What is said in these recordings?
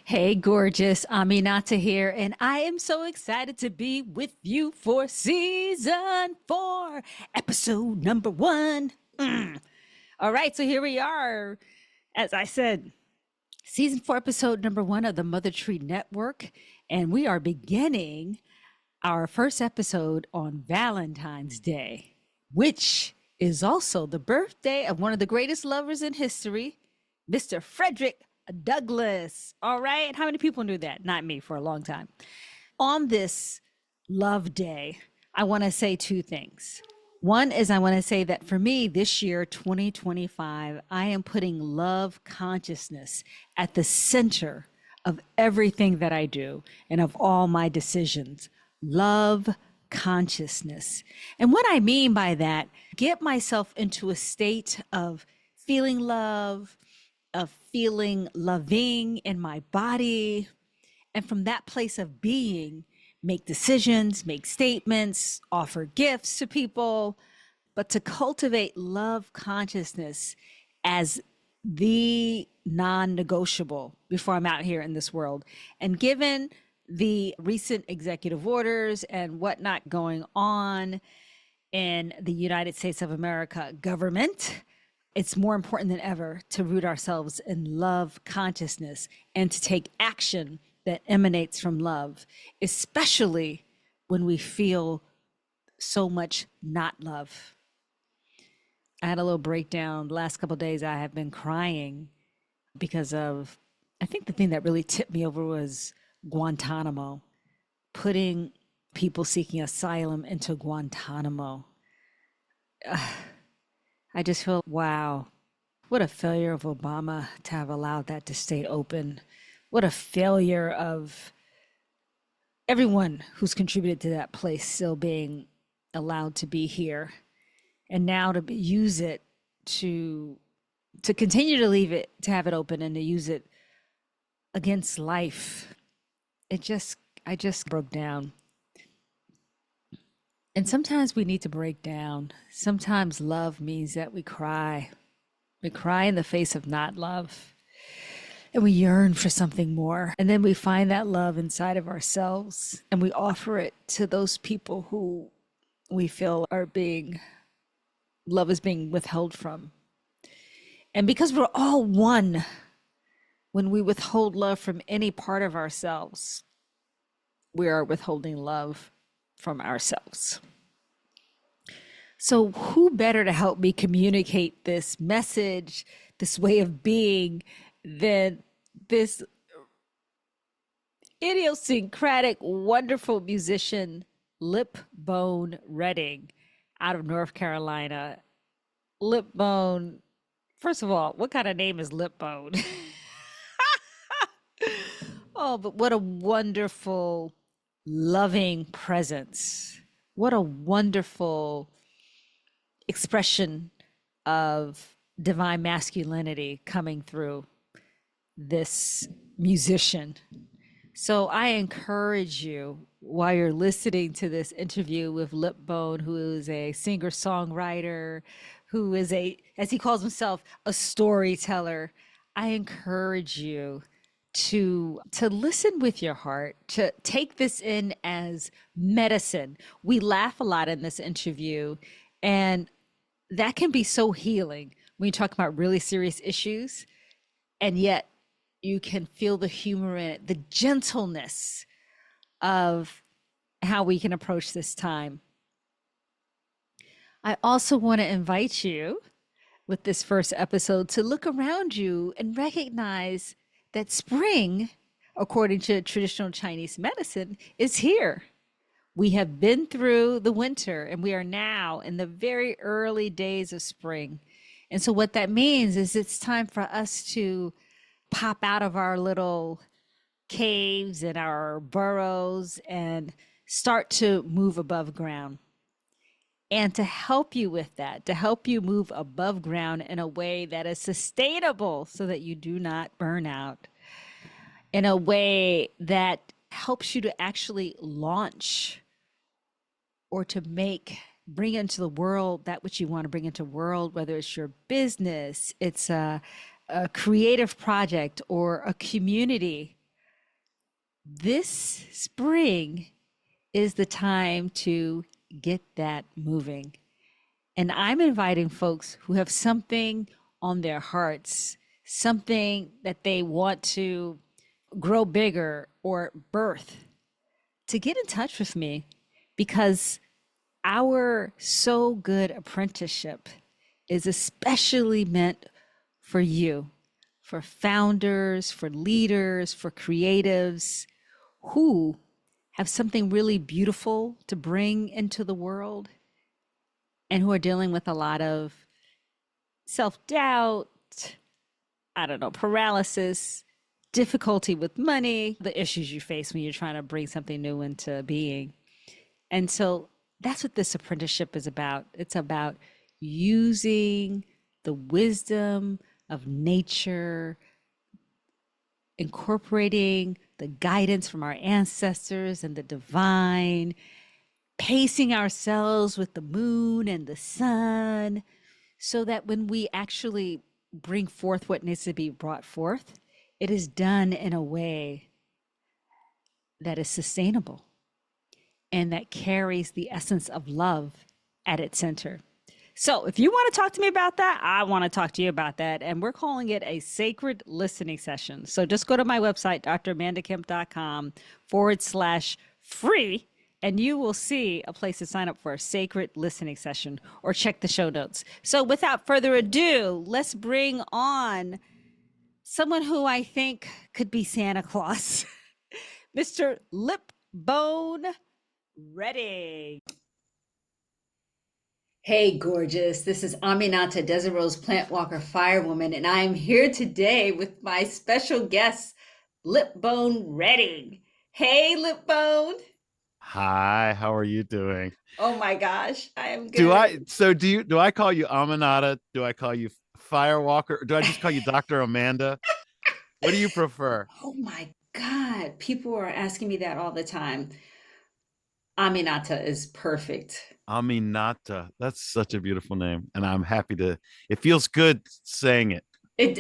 Hey, gorgeous. Aminata here, and I am so excited to be with you for season 4, episode number 1. All right, so here we are. As I said, season 4, episode number 1 of the Mother Tree Network, and we are beginning our first episode on Valentine's Day, which is also the birthday of one of the greatest lovers in history, Mr. Frederick Douglass. All right. How many people knew that? Not me for a long time. On this love day, I want to say two things. One is I want to say that for me this year, 2025, I am putting love consciousness at the center of everything that I do and of all my decisions. Love consciousness. And what I mean by that, get myself into a state of feeling love, of feeling loving in my body. And from that place of being, make decisions, make statements, offer gifts to people, but to cultivate love consciousness as the non negotiable before I'm out here in this world. And given the recent executive orders and whatnot going on in the United States of America government, it's more important than ever to root ourselves in love consciousness and to take action that emanates from love, especially when we feel so much not love. I had a little breakdown. The last couple of days, I have been crying because of, I think the thing that really tipped me over was Guantanamo, putting people seeking asylum into Guantanamo. I just feel, wow, what a failure of Obama to have allowed that to stay open. What a failure of everyone who's contributed to that place still being allowed to be here. And now to use it to continue to leave it, to have it open and to use it against life. I just broke down. And sometimes we need to break down. Sometimes love means that we cry. We cry in the face of not love. And we yearn for something more. And then we find that love inside of ourselves and we offer it to those people who we feel love is being withheld from. And because we're all one, when we withhold love from any part of ourselves, we are withholding love from ourselves. So who better to help me communicate this message, this way of being, than this idiosyncratic, wonderful musician, Lipbone Redding, out of North Carolina. Lipbone, first of all, what kind of name is Lipbone? Oh, but what a wonderful, loving presence. What a wonderful expression of divine masculinity coming through this musician. So I encourage you while you're listening to this interview with Lipbone, who is a singer-songwriter, who is as he calls himself, a storyteller. I encourage you to listen with your heart, to take this in as medicine. We laugh a lot in this interview, and that can be so healing when you talk about really serious issues, and yet you can feel the humor in it, the gentleness of how we can approach this time. I also want to invite you with this first episode to look around you and recognize that spring, according to traditional Chinese medicine, is here. We have been through the winter and we are now in the very early days of spring. And so what that means is it's time for us to pop out of our little caves and our burrows and start to move above ground. And to help you with that, to help you move above ground in a way that is sustainable so that you do not burn out, in a way that helps you to actually launch or to bring into the world that which you want to bring into the world, whether it's your business, it's a creative project or a community, this spring is the time to get that moving. And I'm inviting folks who have something on their hearts, something that they want to grow bigger or birth, to get in touch with me, because our So Good apprenticeship is especially meant for you, for founders, for leaders, for creatives who have something really beautiful to bring into the world and who are dealing with a lot of self doubt, I don't know, paralysis, difficulty with money, the issues you face when you're trying to bring something new into being. And so that's what this apprenticeship is about. It's about using the wisdom of nature, incorporating the guidance from our ancestors and the divine, pacing ourselves with the moon and the sun, so that when we actually bring forth what needs to be brought forth, it is done in a way that is sustainable and that carries the essence of love at its center. So, if you want to talk to me about that, I want to talk to you about that. And we're calling it a sacred listening session. So, just go to my website, dramandakemp.com/free, and you will see a place to sign up for a sacred listening session, or check the show notes. So, without further ado, let's bring on someone who I think could be Santa Claus, Mr. Lipbone Ready. Hey, gorgeous. This is Aminata, Desert Rose Plant Walker Firewoman, and I am here today with my special guest, Lipbone Redding. Hey, Lipbone. Hi, how are you doing? Oh my gosh, I am Do good. I so do I call you Aminata? Do I call you Firewalker? Or do I just call you Dr. Amanda? What do you prefer? Oh my God, people are asking me that all the time. Aminata is perfect. Aminata. That's such a beautiful name. And I'm happy to it feels good saying it.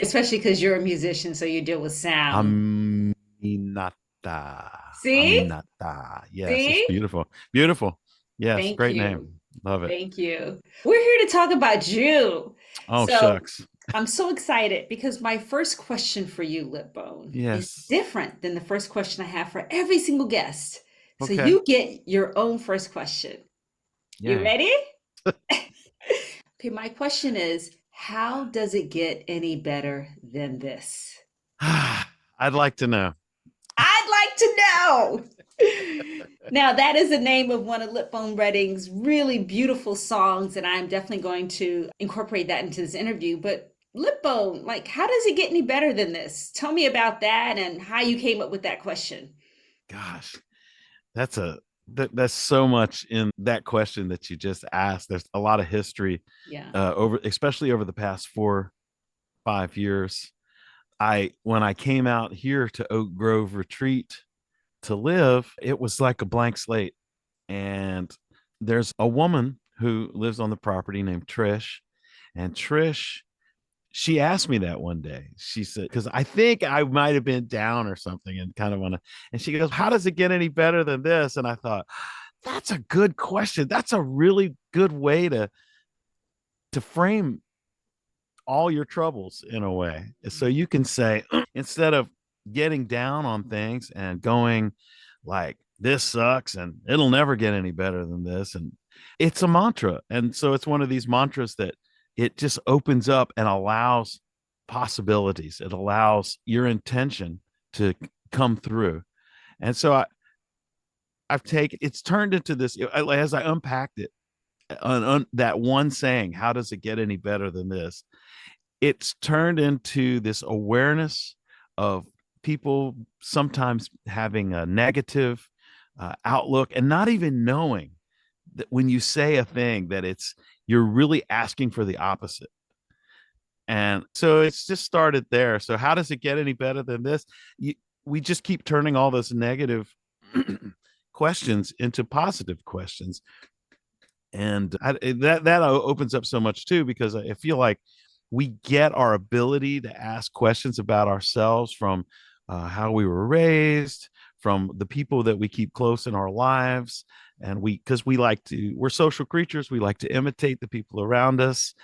Especially because you're a musician, so you deal with sound. Aminata. See? Aminata. Yes, it's See? beautiful. Beautiful. Yes, Thank great name. you. Love it. Thank you. We're here to talk about you. Oh, So shucks. I'm so excited because my first question for you, Lipbone, is Yes. different than the first question I have for every single guest. So Okay. you get your own first question. You Yay. ready? Okay, my question is, how does it get any better than this? I'd like to know. I'd like to know. Now, that is the name of one of Lipbone Redding's really beautiful songs, and I'm definitely going to incorporate that into this interview. But Lipbone, like, how does it get any better than this? Tell me about that and how you came up with that question. Gosh. That's so much in that question that you just asked. There's a lot of history Yeah. over, especially over the past 4 5 years. I when I came out here to Oak Grove Retreat to live, it was like a blank slate. And there's a woman who lives on the property named Trish, and Trish, she asked me that one day. She said, because I think I might have been down or something and kind of want to, and she goes, how does it get any better than this? And I thought, that's a good question. That's a really good way to frame all your troubles in a way. So you can say, instead of getting down on things and going like, this sucks and it'll never get any better than this. And it's a mantra. And so it's one of these mantras that it just opens up and allows possibilities. It allows your intention to come through. And so I've taken it's turned into this as I unpacked it, that one saying, how does it get any better than this? It's turned into this awareness of people sometimes having a negative outlook and not even knowing that when you say a thing that you're really asking for the opposite. And so it's just started there. So how does it get any better than this? We just keep turning all those negative questions into positive questions. And that opens up so much too, because I feel like we get our ability to ask questions about ourselves from how we were raised, from the people that we keep close in our lives. And because we're social creatures, we like to imitate the people around us.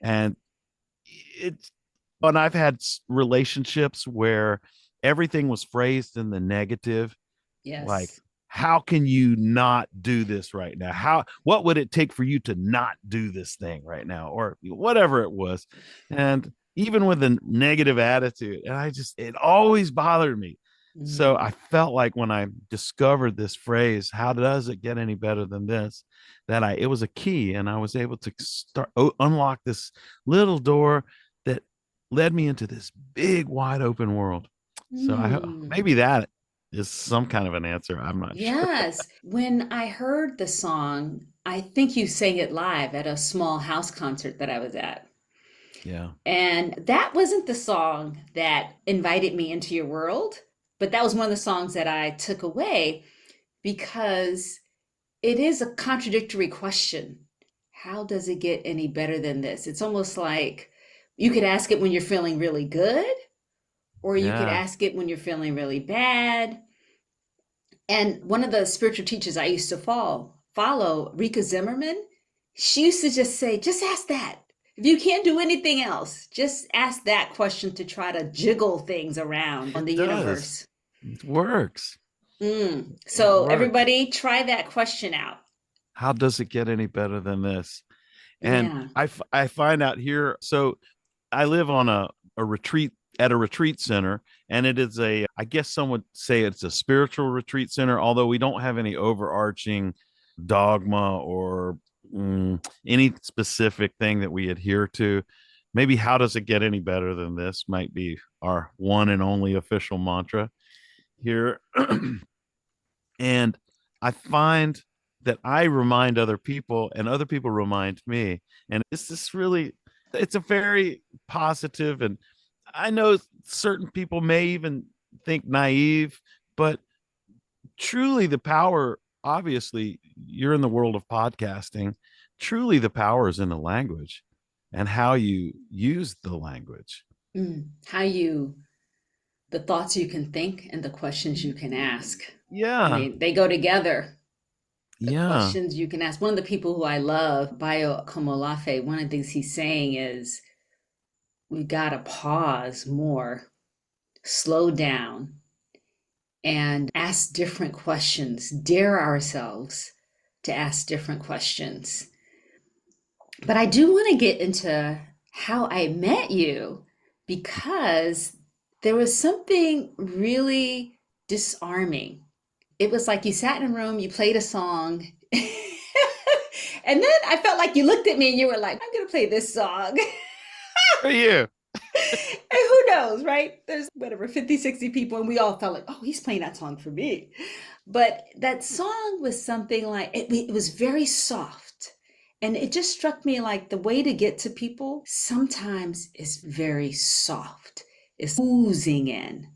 And it's, and I've had relationships where everything was phrased in the negative, like, Yes. how can you not do this right now? What would it take for you to not do this thing right now, or whatever it was? And even with a negative attitude, and it always bothered me. So I Mm. felt like when I discovered this phrase, how does it get any better than this, it was a key, and I was able to unlock this little door that led me into this big wide open world. So Mm. maybe that is some kind of an answer. I'm not sure. Yes. When I heard the song, I think you sang it live at a small house concert that I was at. Yeah. And that wasn't the song that invited me into your world, but that was one of the songs that I took away because it is a contradictory question. How does it get any better than this? It's almost like you could ask it when you're feeling really good, or you could Yeah. ask it when you're feeling really bad. And one of the spiritual teachers I used to follow, Rika Zimmerman, she used to just say, just ask that. If you can't do anything else, just ask that question to try to jiggle things around on It the does. universe. It works. It So works. everybody try that question out. How does it get any better than this? And Yeah. I find out here. So I live on a retreat at a retreat center, and it is I guess some would say it's a spiritual retreat center, although we don't have any overarching dogma or any specific thing that we adhere to. Maybe how does it get any better than this might be our one and only official mantra here. And I find that I remind other people and other people remind me. And it's this really, it's a very positive, and I know certain people may even think naive, but truly the power, obviously, you're in the world of podcasting. Truly, the power is in the language and how you use the language. How you, the thoughts you can think and the questions you can ask. I Yeah. mean, they go together. The Yeah. questions you can ask. One of the people who I love, Bayo Komolafe, one of the things he's saying is we got to pause more, slow down, and ask different questions, dare ourselves to ask different questions. But I do want to get into how I met you because there was something really disarming. It was like you sat in a room, you played a song, and then I felt like you looked at me and you were like, I'm going to play this song. For you. And who knows, right? There's whatever, 50, 60 people, and we all felt like, oh, he's playing that song for me. But that song was something like, it was very soft. And it just struck me like the way to get to people sometimes is very soft. It's oozing in.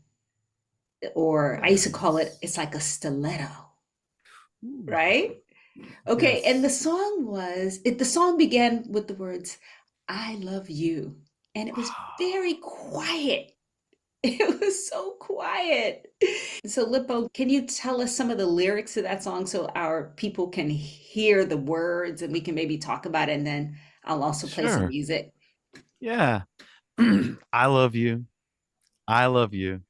Or I used to call it, Yes. it's like a stiletto, Ooh. right? Okay, and Yes. the song began with the words, I love you. And it was Wow. very quiet. It was so quiet. So, Lippo, can you tell us some of the lyrics to that song so our people can hear the words and we can maybe talk about it? And then I'll also play some Sure. music. Yeah. I love you. I love you.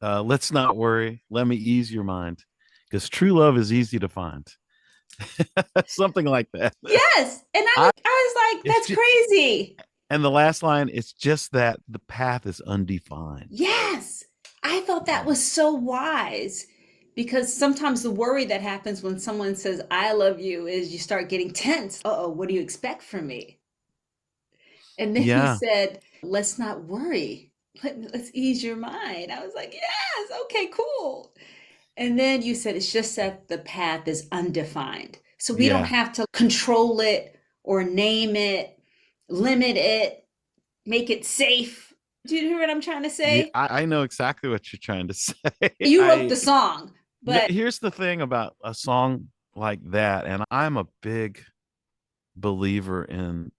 Let's not worry. Let me ease your mind, because true love is easy to find. Something like that. Yes. And I I was like, it's that's just, crazy. and the last line, it's just that the path is undefined. Yes. I thought that Yeah. was so wise because sometimes the worry that happens when someone says, I love you, is you start getting tense. Uh oh, what do you expect from me? And then you Yeah. said, let's not worry. Let's ease your mind. I was like, yes, okay, cool. And then you said, it's just that the path is undefined. So we don't Yeah. have to control it or name it, limit it, make it safe. Do you hear what I'm trying to Yeah. say? I know exactly what you're trying to say. You wrote the song, but Here's the thing about a song like that, and I'm a big believer in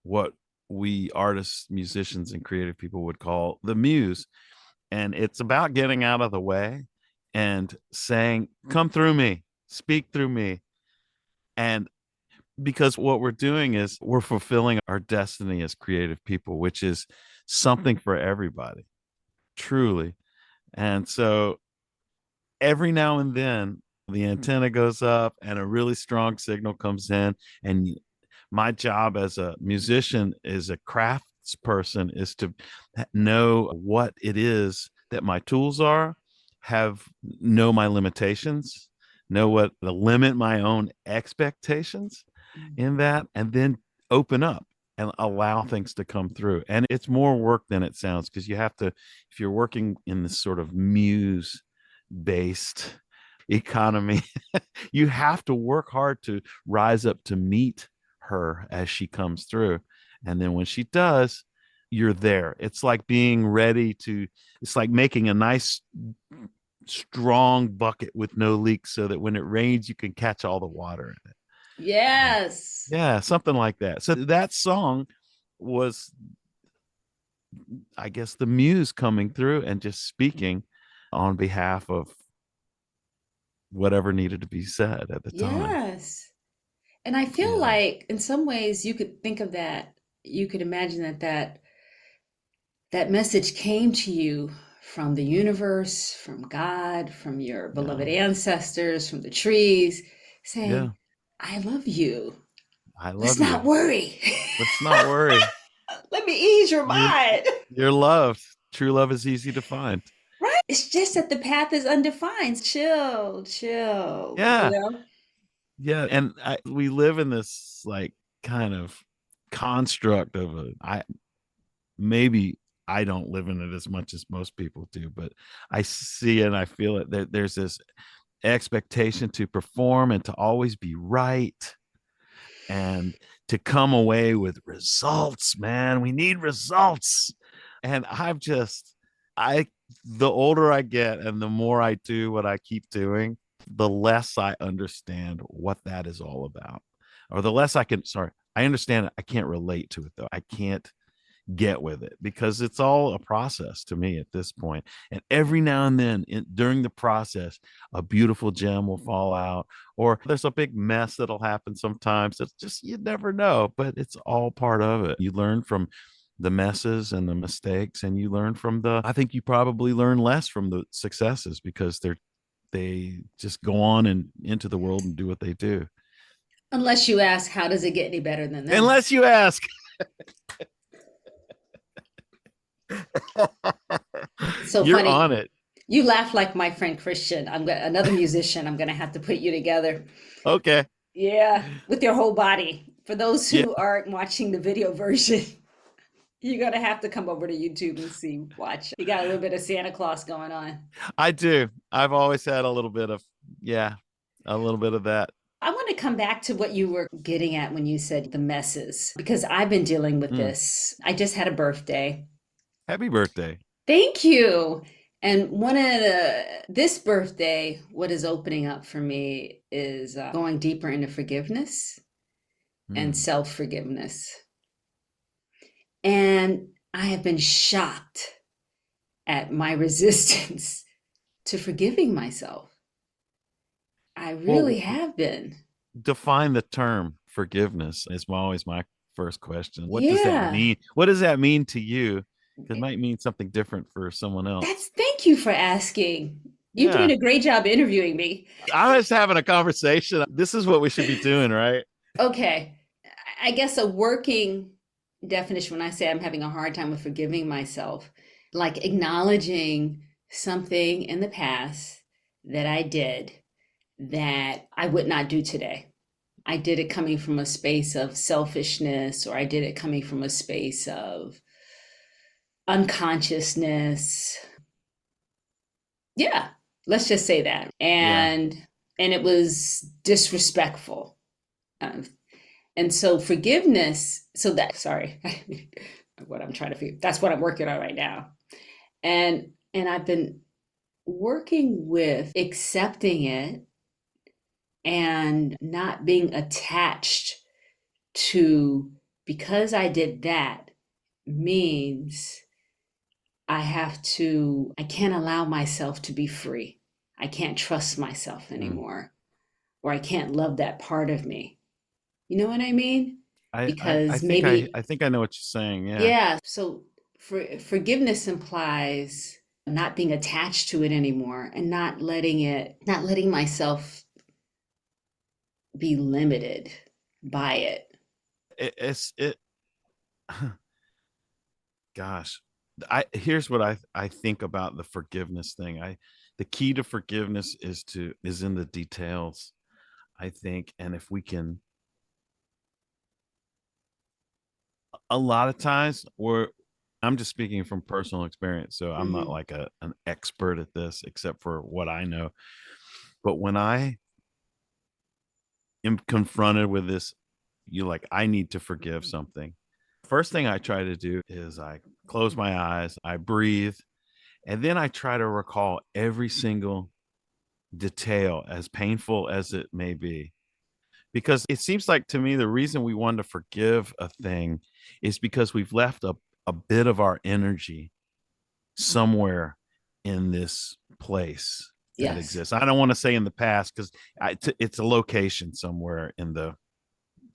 what we artists, musicians, and creative people would call the muse. And it's about getting out of the way and saying, come through me, speak through me. And because what we're doing is we're fulfilling our destiny as creative people, which is something for everybody, truly. And so every now and then the antenna goes up and a really strong signal comes in. And my job as a musician, as a crafts person, is to know what it is that my tools are, know my limitations, know what to limit my own expectations in that, and then open up and allow things to come through. And it's more work than it sounds, because you have to, if you're working in this sort of muse based economy, you have to work hard to rise up to meet her as she comes through. And then when she does, you're there. It's like being ready to, it's like making a nice strong bucket with no leaks so that when it rains, you can catch all the water in it. Yes. Yeah, something like that. So that song was, I guess, the muse coming through and just speaking on behalf of whatever needed to be said at the time. Yes. And I feel Yeah. like in some ways you could think of that, you could imagine that message came to you from the universe, from God, from your Yeah. beloved ancestors, from the trees, Yeah. saying, I love you. I Let's love you. not worry. Let's not worry. Let me ease your You're mind. you're loved. True love is easy to find. Right? It's just that the path is undefined. Chill, chill, Yeah. Yeah. And we live in this like kind of construct of I maybe I don't live in it as much as most people do, but I see it and I feel it. There's this expectation to perform and to always be right and to come away with results, man. We need results. And I, the older I get and the more I do what I keep doing, the less I understand what that is all about. Or the less I can, sorry, I understand it. I can't relate to it though. I can't get with it because it's all a process to me at this point. And every now and then during the process, a beautiful gem will fall out, or there's a big mess that'll happen sometimes. It's just, you never know, but it's all part of it. You learn from the messes and the mistakes, and you learn from I think you probably learn less from the successes because they just go on and into the world and do what they do. Unless you ask, how does it get any better than this? Unless you ask. It's so You're funny. on it. You laugh like my friend Christian. Another musician. I'm gonna have to put you together. Okay. Yeah, with your whole body. For those Yeah. who aren't watching the video version, you're gonna have to come over to YouTube and watch. You got a little bit of Santa Claus going on. I do. I've always had a little bit of, yeah, a little bit of that. I want to come back to what you were getting at when you said the messes, because I've been dealing with Mm. this. I just had a birthday. Happy birthday. Thank you. And this birthday, what is opening up for me is going deeper into forgiveness and Mm. self-forgiveness. And I have been shocked at my resistance to forgiving myself. I really Well, have been. define the term forgiveness is always my first question. What does that Yeah. mean? What does that mean to you? It might mean something different for someone else. Thank you for asking. You're doing Yeah. a great job interviewing me. I was having a conversation. This is what we should be doing, right? Okay. I guess a working definition when I say I'm having a hard time with forgiving myself, like acknowledging something in the past that I did that I would not do today. I did it coming from a space of selfishness, or I did it coming from a space of unconsciousness. Yeah, let's just say that. Yeah. And it was disrespectful. Um, and so forgiveness, so that, sorry, what I'm trying to figure, that's what I'm working on right now. And I've been working with accepting it and not being attached to because I did that means I can't allow myself to be free. I can't trust myself Mm. anymore, or I can't love that part of me. You know what I mean? I Because think maybe, I think I know what you're saying. Yeah. yeah. So forgiveness implies not being attached to it anymore and not letting myself be limited by it. It gosh. I here's what I think about the forgiveness thing. The key to forgiveness is in the details, I think. And if we can, a lot of times we're I'm just speaking from personal experience, so I'm not Hmm. like an expert at this except for what I know. But when I am confronted with this, you like, I need to forgive something. First thing I try to do is I close my eyes, I breathe, and then I try to recall every single detail, as painful as it may be. Because it seems like to me the reason we want to forgive a thing is because we've left a bit of our energy somewhere in this place that Yes. exists. I don't want to say in the past because it's a location somewhere in the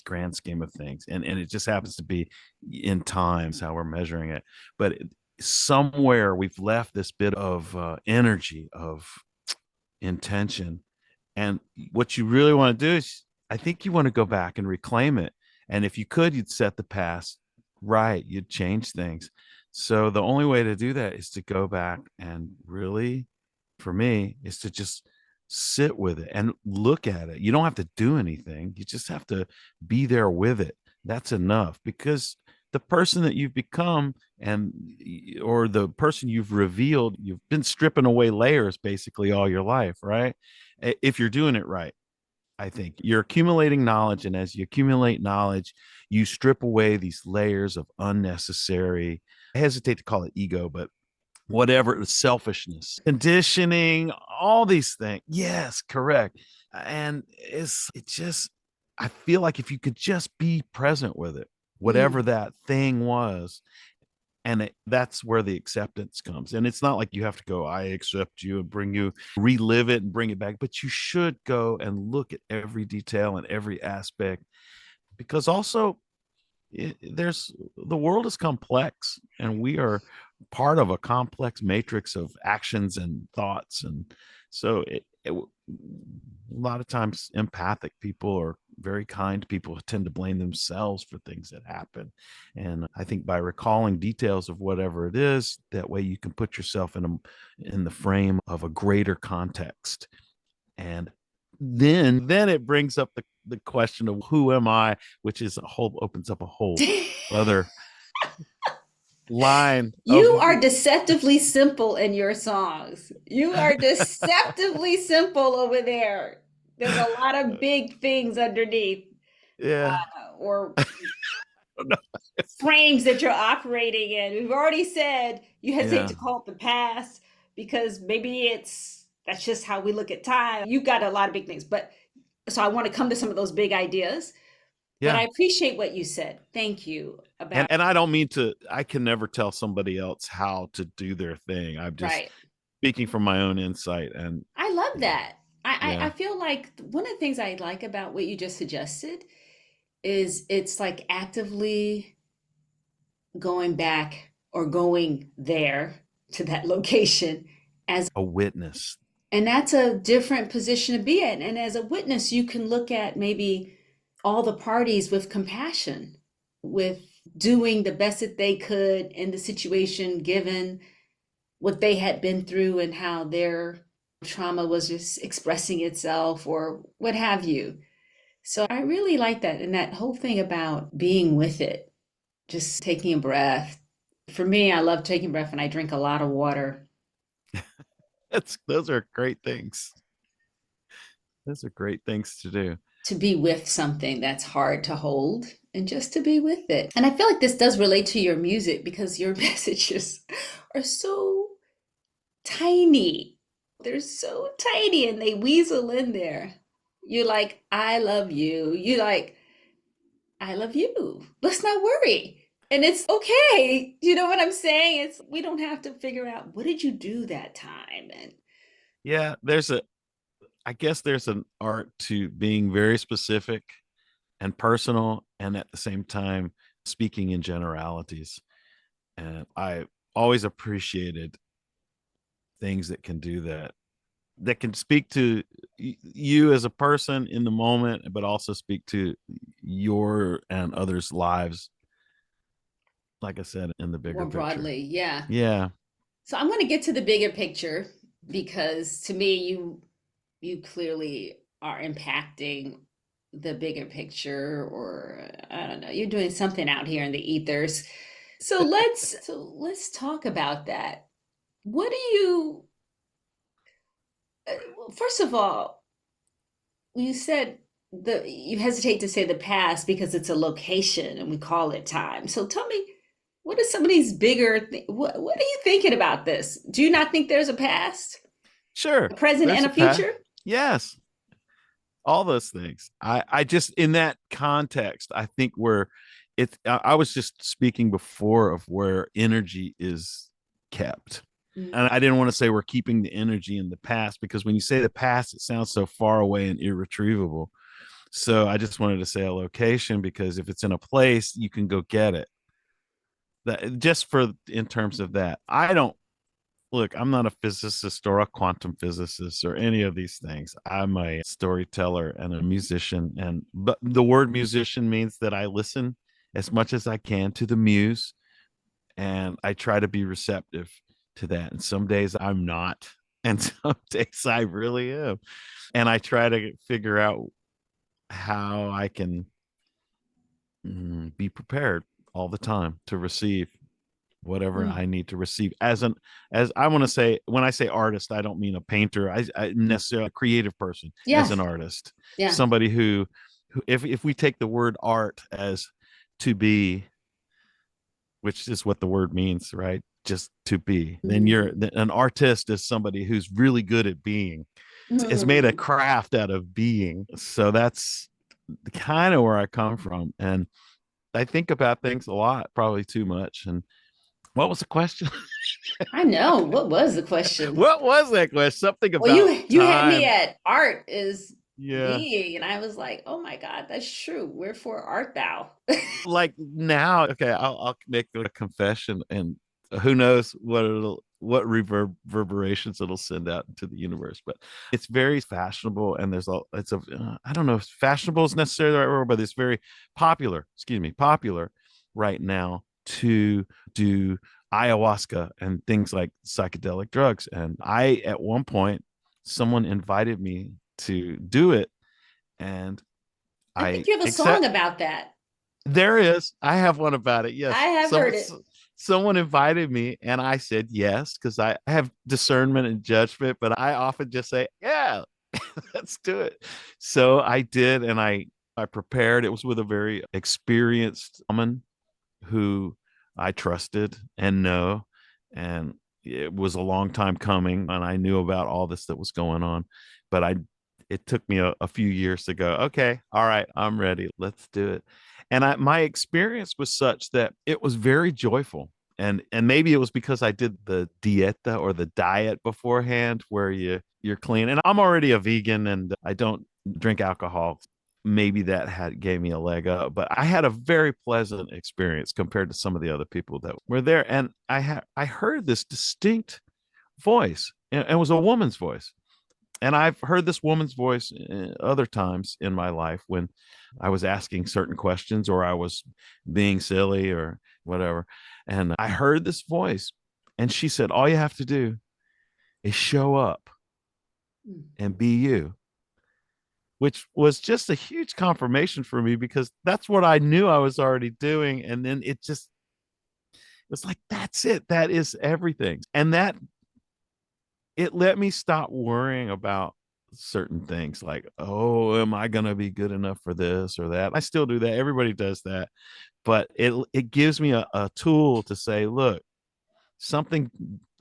grand scheme of things, and it just happens to be in times how we're measuring it. But somewhere we've left this bit of energy, of intention, and what you really want to do is, I think you want to go back and reclaim it. And if you could, you'd set the past right, you'd change things. So the only way to do that is to go back and really, for me, is to just sit with it and look at it. You don't have to do anything. You just have to be there with it. That's enough, because the person that you've become, and or the person you've revealed, you've been stripping away layers basically all your life, right? If you're doing it right, I think you're accumulating knowledge. And as you accumulate knowledge, you strip away these layers of unnecessary, I hesitate to call it ego, but whatever, selfishness, conditioning, all these things. Yes, correct. And it just, I feel like if you could just be present with it, whatever Mm. that thing was, and that's where the acceptance comes. And it's not like you have to go, I accept you, and bring you, relive it and bring it back, but you should go and look at every detail and every aspect, because also there's, the world is complex, and we are part of a complex matrix of actions and thoughts. And so a lot of times empathic people, or very kind people, tend to blame themselves for things that happen. And I think by recalling details of whatever it is, that way you can put yourself in the frame of a greater context. And then it brings up the question of who am I, which is a whole, opens up a whole other line of, You are deceptively simple in your songs. You are deceptively simple over there. There's a lot of big things underneath, yeah. or frames that you're operating in. We've already said you hesitate Yeah. to call it the past because maybe that's just how we look at time. You've got a lot of big things, but so I want to come to some of those big ideas. But I Yeah. appreciate what you said. Thank you about And I don't mean to, I can never tell somebody else how to do their thing. I'm just right. speaking from my own insight. And I love that. I yeah. feel like one of the things I like about what you just suggested is it's like actively going back or going there to that location as, A witness. and that's a different position to be in. And as a witness, you can look at maybe all the parties with compassion, with doing the best that they could in the situation, given what they had been through and how their trauma was just expressing itself or what have you. So I really like that. And that whole thing about being with it, just taking a breath. For me, I love taking a breath and I drink a lot of water Those are great things. Those are great things to do. to be with something that's hard to hold and just to be with it. And I feel like this does relate to your music because your messages are so tiny. They're so tiny and they weasel in there. You're like, I love you. You like, I love you. Let's not worry. And it's okay. You know what I'm saying? It's we don't have to figure out what did you do that time and Yeah, I guess there's an art to being very specific and personal, and at the same time speaking in generalities. And I always appreciated things that can do that, that can speak to you as a person in the moment, but also speak to your and others' lives. Like I said, in the more bigger picture. broadly. Yeah. Yeah, So I'm going to get to the bigger picture because to me you clearly are impacting the bigger picture or I don't know, you're doing something out here in the ethers. So let's talk about that. What do you well, first of all, you said the you hesitate to say the past because it's a location and we call it time. So tell me, what are some of these what are you thinking about this? Do you not think there's a past, sure. a present, There's and a a path. future? Yes, all those things. I just, in that context, I think where I was just speaking before of where energy is kept. And I didn't want to say we're keeping the energy in the past, because when you say the past, it sounds so far away and irretrievable. So I just wanted to say a location, because if it's in a place, you can go get it. That just for in terms of that. I don't look, I'm not a physicist or a quantum physicist or any of these things. I'm a storyteller and a musician. And but the word musician means that I listen as much as I can to the muse, and I try to be receptive to that. And some days I'm not, and some days I really am. And I try to figure out how I can be prepared all the time to receive whatever Mm, I need to receive. As I want to say, when I say artist, I don't mean a painter. I necessarily a creative person as yeah, an artist, yeah. somebody who if we take the word art as to be, which is what the word means, right? Just to be. Then you're Mm, an artist is somebody who's really good at being. It's made a mm. craft out of being. So that's kind of where I come from. And I think about things a lot, probably too much. And what was the question? I know. What was the question? What was that question? Something Well, about you had me time. at art is Yeah. being, and I was like, oh my God, that's true. Wherefore art thou? Like now, okay, I'll make a confession, and who knows what reverberations it'll send out into the universe. But it's very fashionable, and it's a I don't know if fashionable is necessarily the right word, but it's very popular. Excuse me, popular right now to do ayahuasca and things like psychedelic drugs. And I, at one point, someone invited me to do it, and I I think you have a song accept. about that. There is. I have one about it. I Yes. have heard it. Someone invited me, and I said yes, because I have discernment and judgment, but I often just say, yeah, let's do it. So I did, and I prepared. It was with a very experienced woman who I trusted and know. And it was a long time coming, and I knew about all this that was going on. But it took me a few years to go, okay, all right, I'm ready. Let's do it. And my experience was such that it was very joyful. And maybe it was because I did the dieta, or the diet beforehand, where you're clean. And I'm already a vegan, and I don't drink alcohol. Maybe that had gave me a leg up, but I had a very pleasant experience compared to some of the other people that were there. And I heard this distinct voice, and it was a woman's voice. And I've heard this woman's voice other times in my life when I was asking certain questions, or I was being silly or whatever. And I heard this voice, and she said, all you have to do is show up Mm. and be you, which was just a huge confirmation for me, because that's what I knew I was already doing. And then it just was like, that's it. That is everything. And that it let me stop worrying about certain things like, oh, am I going to be good enough for this or that? I still do that. Everybody does that. But it gives me a tool to say, look, something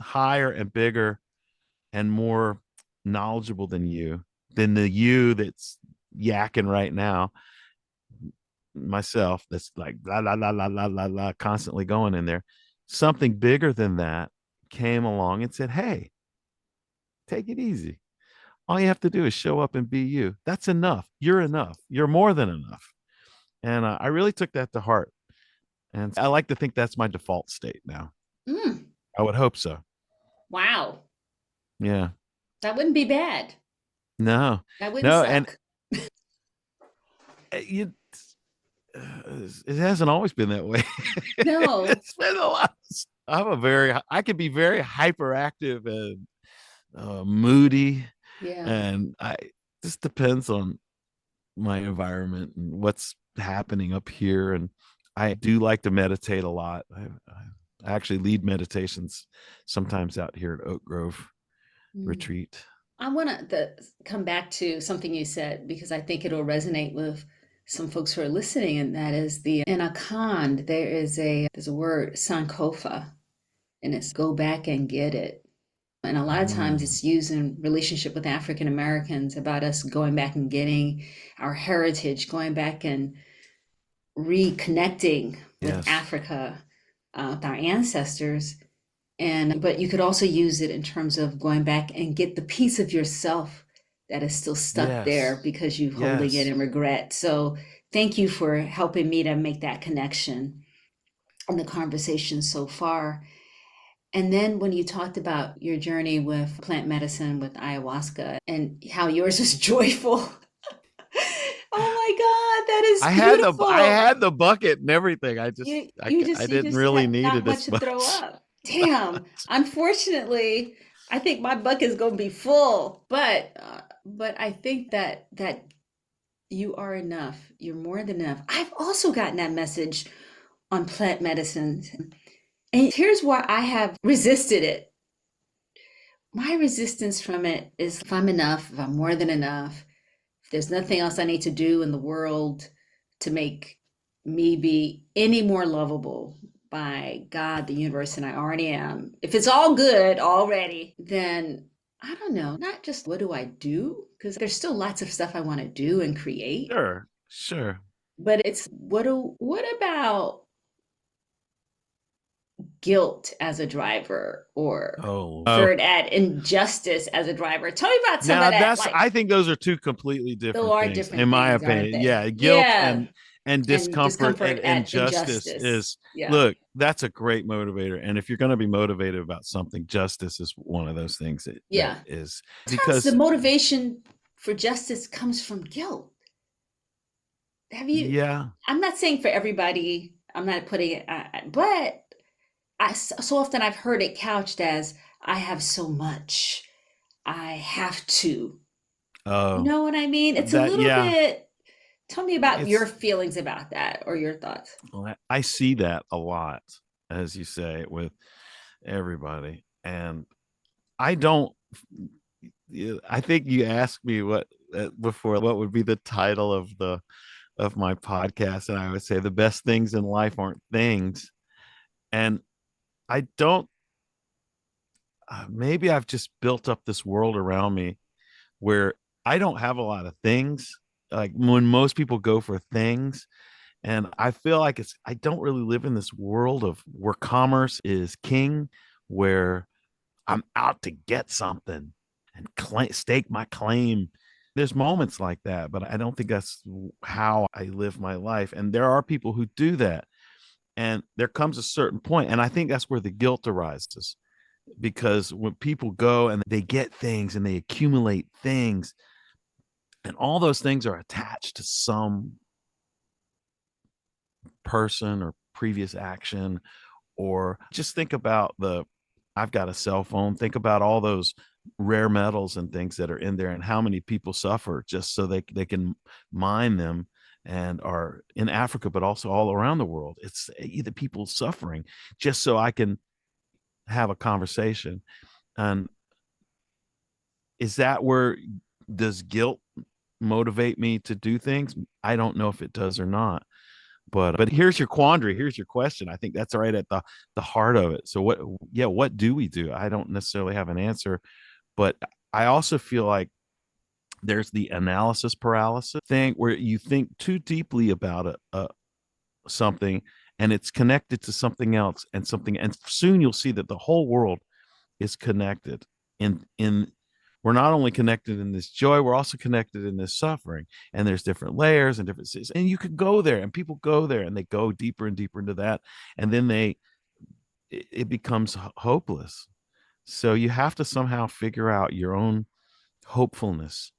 higher and bigger and more knowledgeable than the you that's yakking right now, myself that's like la la la la la la la constantly going in there. Something bigger than that came along and said, "Hey, take it easy. All you have to do is show up and be you. That's enough. You're enough. You're more than enough." And I really took that to heart. And I like to think that's my default state now. Mm, I would hope so. wow. Yeah. That wouldn't be bad. No, That wouldn't no. And suck. you, it hasn't always been that way. No. It's been a lot. I could be very hyperactive and moody. Yeah. And I just depends on my environment and what's happening up here. And I do like to meditate a lot. I actually lead meditations sometimes out here at Oak Grove Mm. Retreat. I want to come back to something you said because I think it'll resonate with some folks who are listening, and that is in Akan there's a word Sankofa, and it's go back and get it. And a lot of times Mm, it's used in relationship with African Americans about us going back and getting our heritage, going back and reconnecting with yes. Africa, with our ancestors. And but you could also use it in terms of going back and get the piece of yourself that is still stuck there Yes. because you're holding it Yes. in regret. So thank you for helping me to make that connection in the conversation so far. And then when you talked about your journey with plant medicine with ayahuasca and how yours was joyful. Oh my God, that is I beautiful. had the bucket and everything. I You didn't just really had need not it much as to throw much. up. Damn. Unfortunately, I think my bucket's gonna be full, but I think that you are enough. You're more than enough. I've also gotten that message on plant medicines, and here's why I have resisted it. My resistance from it is if I'm enough, if I'm more than enough, if there's nothing else I need to do in the world to make me be any more lovable by God, the universe, than I already am, if it's all good already, then I don't know, not just what do I do? Because there's still lots of stuff I want to do and create, Sure. Sure. but it's what about guilt as a driver or Oh. Oh. heard at injustice as a driver? Tell me about some of Now that, that's like I think those are two completely those different are things, in different my things, aren't opinion. they? Yeah, guilt Yeah. and And discomfort discomfort and at justice injustice. is, Yeah. look, that's a great motivator. And if you're going to be motivated about something, justice is one of those things that Yeah. is, Sometimes the because motivation for justice comes from guilt. Have you? yeah. I'm not saying for everybody. I'm not putting it, but so often I've heard it couched as I have so much. I have to. You Oh, know what I mean? It's a that, little yeah, bit. Tell me about your it's, feelings about that or your thoughts. I see that a lot, as you say, with everybody. And I don't, I think you asked me what before, what would be the title of my podcast, and I would say the best things in life aren't things. And I don't, maybe I've just built up this world around me where I don't have a lot of things. Like when most people go for things, and I feel like I don't really live in this world of where commerce is king, where I'm out to get something and stake my claim. There's moments like that, but I don't think that's how I live my life. And there are people who do that. And there comes a certain point, and I think that's where the guilt arises, because when people go and they get things and they accumulate things, and all those things are attached to some person or previous action, or just think about I've got a cell phone. Think about all those rare metals and things that are in there, and how many people suffer just so they can mine them, and are in Africa, but also all around the world. It's either people suffering just so I can have a conversation. And is that where, does guilt motivate me to do things? I don't know if it does or not. But here's your quandary. Here's your question. I think that's right at the heart of it. So what do we do? I don't necessarily have an answer, but I also feel like There's the analysis paralysis thing where you think too deeply about something, and it's connected to something else and something, and soon you'll see that the whole world is connected. In We're not only connected in this joy, we're also connected in this suffering, and there's different layers and different, and you could go there, and people go there and they go deeper and deeper into that, and then it becomes hopeless. So you have to somehow figure out your own hopefulness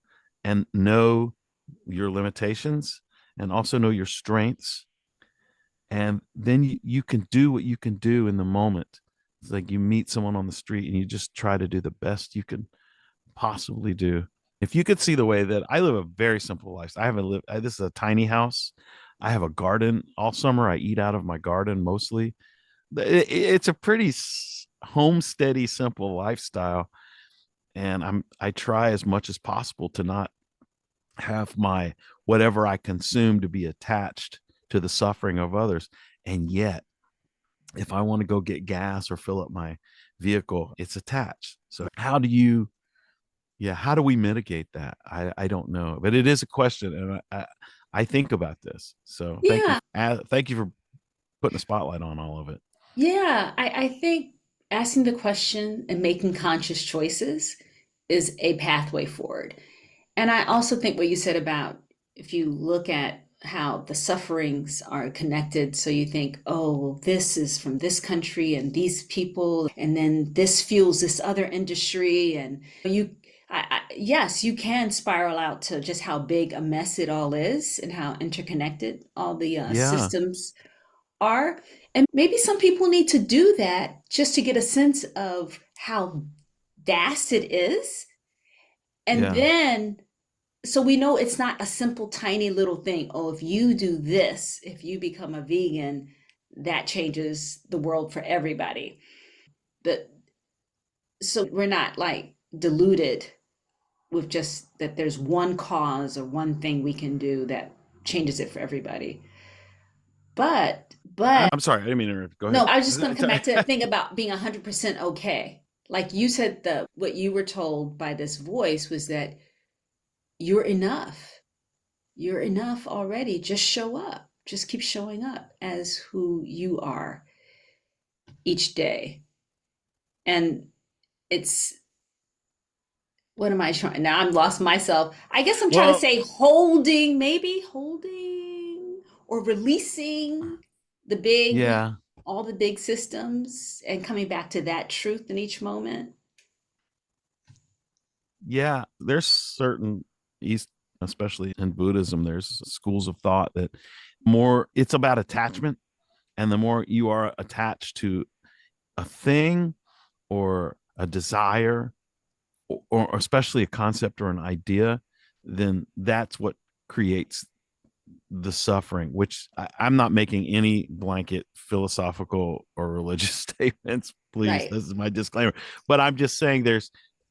and know your limitations and also know your strengths. And then you can do what you can do in the moment. It's like you meet someone on the street and you just try to do the best you can possibly do. If you could see the way that I live a very simple life, I haven't lived, this is a tiny house. I have a garden all summer. I eat out of my garden mostly. It's a pretty homesteady, simple lifestyle. And I try as much as possible to not have my whatever I consume to be attached to the suffering of others. And yet, if I want to go get gas or fill up my vehicle, it's attached. So how do we mitigate that? I don't know, but it is a question, and I think about this. So Yeah. thank you for putting a spotlight on all of it. Yeah. I think asking the question and making conscious choices is a pathway forward. And I also think what you said about if you look at how the sufferings are connected, so you think, oh, well, this is from this country and these people, and then this fuels this other industry. And yes, you can spiral out to just how big a mess it all is and how interconnected all the Yeah, systems are. And maybe some people need to do that just to get a sense of how vast it is. And yeah, then so we know it's not a simple tiny little thing. Oh, if you do this, if you become a vegan, that changes the world for everybody. But so we're not like deluded with just that there's one cause or one thing we can do that changes it for everybody. But I'm sorry, I didn't mean to interrupt. Go no, ahead. I was just going to come back to that thing about being 100% okay. Like you said, the what you were told by this voice was that you're enough. You're enough already. Just show up. Just keep showing up as who you are each day. And it's, what am I trying? Now I'm lost myself. I guess I'm trying to Well, say holding, maybe holding or releasing the big, yeah, all the big systems and coming back to that truth in each moment. yeah. There's certain East, especially in Buddhism, there's schools of thought that more it's about attachment, and the more you are attached to a thing or a desire, or especially a concept or an idea, then that's what creates the suffering. Which I'm not making any blanket philosophical or religious statements, please, Right. this is my disclaimer, but I'm just saying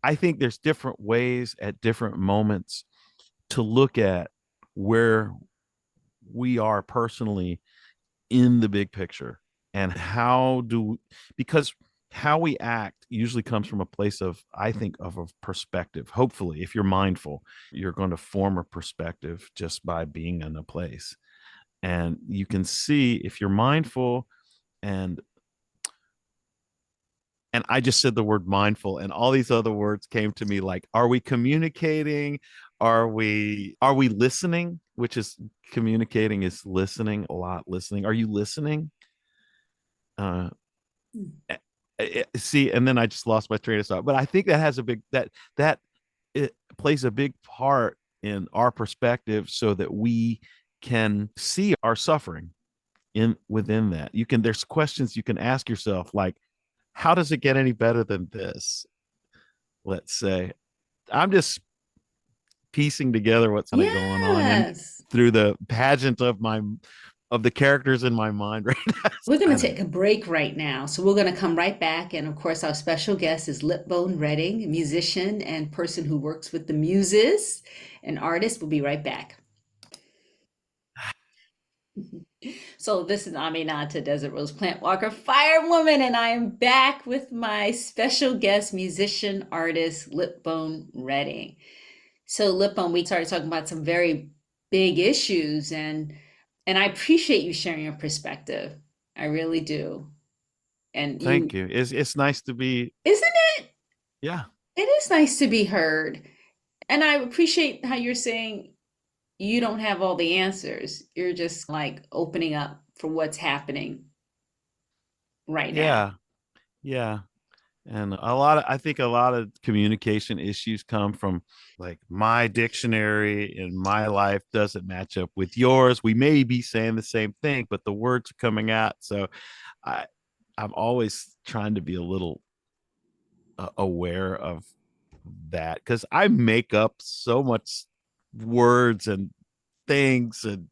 I think there's different ways at different moments to look at where we are personally in the big picture, and because how we act usually comes from a place of, I think, of a perspective. Hopefully, if you're mindful, you're going to form a perspective just by being in a place, and you can see if you're mindful. And I just said the word mindful, and all these other words came to me, like, are we communicating? Are we listening? Which is, communicating is listening a lot. Listening. Are you listening? Uh, See, and then I just lost my train of thought. But I think that has a big that it plays a big part in our perspective, so that we can see our suffering in within that. There's questions you can ask yourself, like, how does it get any better than this? Let's say. I'm just piecing together what's kind of going on and Yes. through the pageant of the characters in my mind right now. We're going I to don't take know. a break right now. So we're going to come right back. And of course, our special guest is Lipbone Redding, a musician and person who works with the Muses, an artist. We'll be right back. So this is Aminata, Desert Rose Plant Walker, Fire Woman, and I am back with my special guest, musician, artist, Lipbone Redding. So Lipbone, we started talking about some very big issues, and I appreciate you sharing your perspective. I really do. And Thank you, you. It's nice to be. isn't it? Yeah. It is nice to be heard. And I appreciate how you're saying you don't have all the answers. You're just like opening up for what's happening right now. Yeah. Yeah. And I think a lot of communication issues come from like my dictionary in my life doesn't match up with yours. We may be saying the same thing, but the words are coming out. So I, I'm always trying to be a little aware of that because I make up so much words and things, and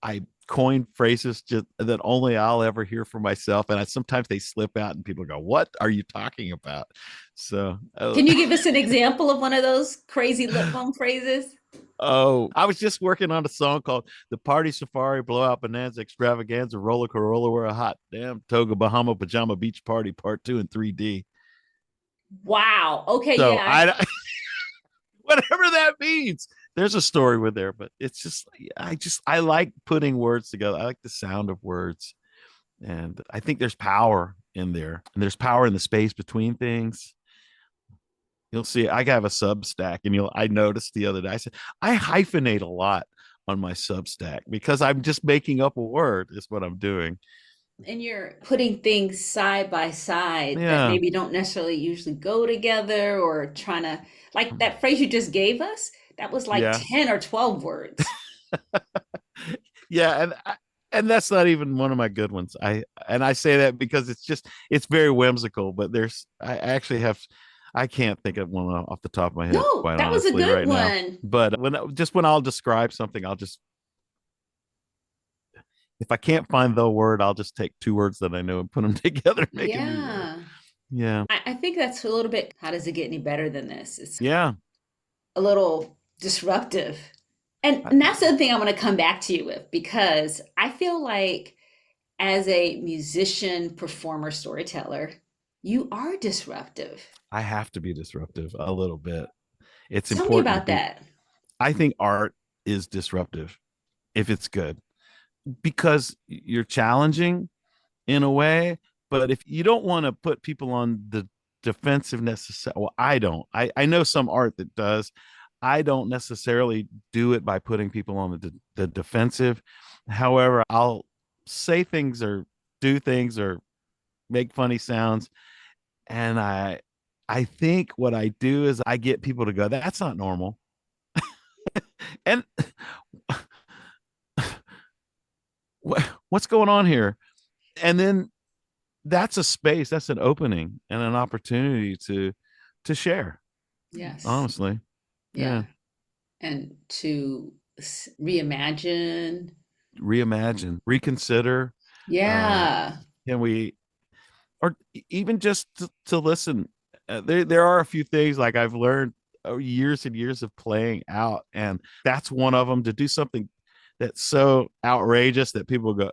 I coin phrases just that only I'll ever hear for myself, and sometimes they slip out, and people go, "What are you talking about?" So, Can you give us an example of one of those crazy lip balm phrases? oh, I was just working on a song called "The Party Safari Blowout Bonanza Extravaganza Roller Corolla Wear a Hot Damn Toga Bahama Pajama Beach Party Part 2 in 3D." Wow. Okay, So yeah. I whatever that means. There's a story with there, but it's just I like putting words together. I like the sound of words, and I think there's power in there, and there's power in the space between things. You'll see. I have a Substack, and I noticed the other day. I said I hyphenate a lot on my Substack because I'm just making up a word. Is what I'm doing. And you're putting things side by side that Yeah, maybe don't necessarily usually go together or trying to, like that phrase you just gave us, that was like yeah, 10 or 12 words. yeah, and that's not even one of my good ones. I say that because it's very whimsical, but I actually have I can't think of one off the top of my head, No, quite that was a honestly, good right now. one. But when I'll describe something, I'll just if I can't find the word, I'll just take two words that I know and put them together and make a new word. Yeah. Yeah, I think that's a little bit, how does it get any better than this? It's yeah, a little disruptive. And, I, and that's the thing I want to come back to you with because I feel like as a musician, performer, storyteller, you are disruptive. I have to be disruptive a little bit. It's Tell me important to about be. that. I think art is disruptive if it's good because you're challenging in a way. But if you don't want to put people on the defensive necessarily, well, I don't. I know some art that does. I don't necessarily do it by putting people on the defensive. However, I'll say things or do things or make funny sounds, and I think what I do is I get people to go, "That's not normal," and what's going on here? And then that's a space, that's an opening and an opportunity to share. Yes. Honestly, Yeah. yeah. And to reimagine. Reimagine, reconsider. Uh, Yeah. can we, or even just to listen? There are a few things like I've learned years and years of playing out, and that's one of them. To do something that's so outrageous that people go,